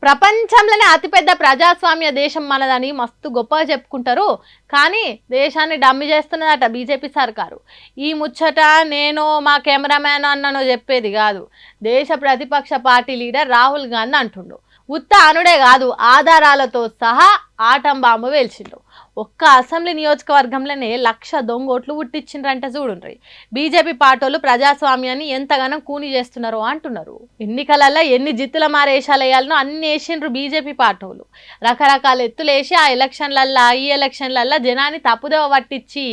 ప్రపంచంలోనే అతిపెద్ద ప్రజాస్వామ్య దేశం మనదని మస్తు గొప్పగా చెప్పుకుంటారు. కానీ దేశాన్ని డమ్మి చేస్తున్నదట బీజేపీ సర్కారు. ఈ ముచ్చట నేను మా కెమెరామ్యాన్ అన్ననో చెప్పేది కాదు. దేశ ప్రతిపక్ష పార్టీ లీడర్ రాహుల్ గాంధీ అంటుండు. ఉత్త అనుడే కాదు, ఆధారాలతో సహా ఆటం బాంబు వేల్చిండు. ఒక్క అసెంబ్లీ నియోజకవర్గంలోనే 1,00,000 దొంగోట్లు పుట్టించిండ్రంటే చూడుండ్రి. బీజేపీ పార్టీలు ప్రజాస్వామ్యాన్ని ఎంతగానో కూని చేస్తున్నారో అంటున్నారు. ఎన్నికలలో ఎన్ని జిత్తుల మారేషాలు వేయాలనో అన్ని వేసిండ్రు బీజేపీ పార్టీలు. రకరకాల ఎత్తులేసి ఆ ఈ ఎలక్షన్లల్లో జనాన్ని తప్పుదోవ పట్టించి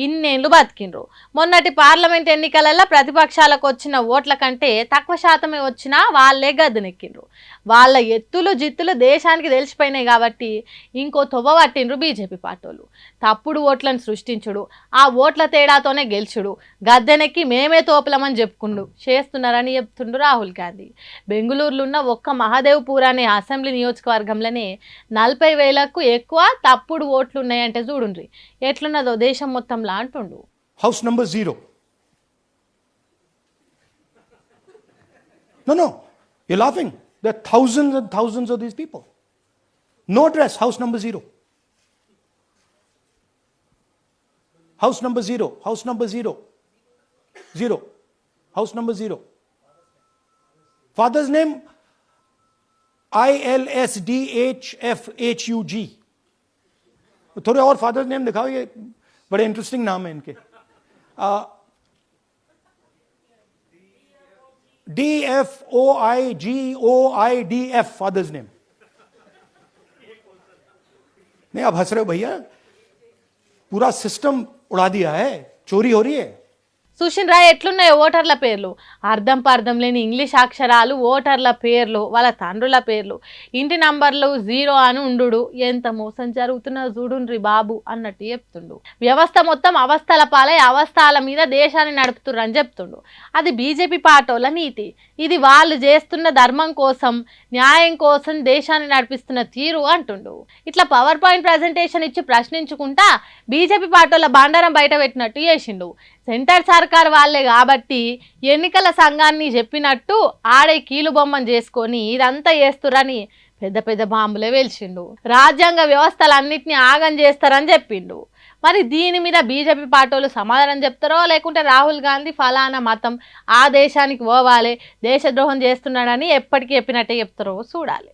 ఇన్నేళ్ళు బతికిండ్రు. మొన్నటి పార్లమెంట్ ఎన్నికలలో ప్రతిపక్షాలకు వచ్చిన ఓట్ల కంటే తక్కువ శాతమే వచ్చినా వాళ్ళే గద్దెనెక్కిండ్రు. వాళ్ళ ఎత్తులు జిత్తులు దేశానికి తెలిసిపోయినాయి కాబట్టి ఇంకో తొవ్వ పట్టిండ్రు బీజేపీ పార్టీలు. తప్పుడు ఓట్లను సృష్టించుడు, ఆ ఓట్ల తేడాతోనే గెలుచుడు, గద్దెనెక్కి మేమే తోపులమని చేస్తున్నారని చెప్తుండు రాహుల్ గాంధీ. బెంగళూరులో ఉన్న ఒక్క మహాదేవ్పూర్ అనే అసెంబ్లీ నియోజకవర్గంలోనే 40,000కు ఎక్కువ తప్పుడు ఓట్లు ఉన్నాయంటే చూడుండ్రి ఎట్లున్నదో దేశం మొత్తంలా అంటుండు. House number 0. No, you're laughing. There are thousands and thousands of these people. No address, house number 0. House number 0. House number 0. 0. House number 0. Father's name ILSDHFHUG. थोड़े और फादर्स नेम दिखाओ, ये बड़े इंटरेस्टिंग नाम है इनके. DFOIGOIDF father's name. नहीं, आप हंस रहे हो भैया, पूरा सिस्टम उड़ा दिया है, चोरी हो रही है. చూసిండ్రా ఎట్లున్నాయి ఓటర్ల పేర్లు. అర్థం పర్థం లేని ఇంగ్లీష్ అక్షరాలు, ఓటర్ల పేర్లు, వాళ్ళ తండ్రుల పేర్లు, ఇంటి నంబర్లు 0 అని ఉండు. ఎంత మోసం జరుగుతున్నదో చూడుండ్రి బాబు అన్నట్టు చెప్తుండు. వ్యవస్థ మొత్తం అవస్థల పాలై అవస్థల మీద దేశాన్ని నడుపుతుర్రు అని చెప్తుండు. అది బీజేపీ పార్టీల నీతి. ఇది వాళ్ళు చేస్తున్న ధర్మం కోసం, న్యాయం కోసం దేశాన్ని నడిపిస్తున్న తీరు అంటుండు. ఇట్లా పవర్ పాయింట్ ప్రజెంటేషన్ ఇచ్చి ప్రశ్నించుకుంటా బీజేపీ పార్టీల బండారం బయట పెట్టినట్టు చేసిండు. సెంటర్ సర్కార్ వాళ్ళే కాబట్టి ఎన్నికల సంఘాన్ని చెప్పినట్టు ఆడే కీలు బొమ్మను చేసుకొని ఇదంతా చేస్తురని పెద్ద పెద్ద బాంబులే వేల్చిండు. రాజ్యాంగ వ్యవస్థలన్నింటినీ ఆగం చేస్తారని చెప్పిండు. మరి దీని మీద బీజేపీ పార్టీలు సమాధానం చెప్తారో లేకుంటే రాహుల్ గాంధీ ఫలానా మతం ఆ దేశానికి పోవాలి, దేశద్రోహం చేస్తున్నాడని ఎప్పటికీ చెప్పినట్టే చెప్తారో చూడాలి.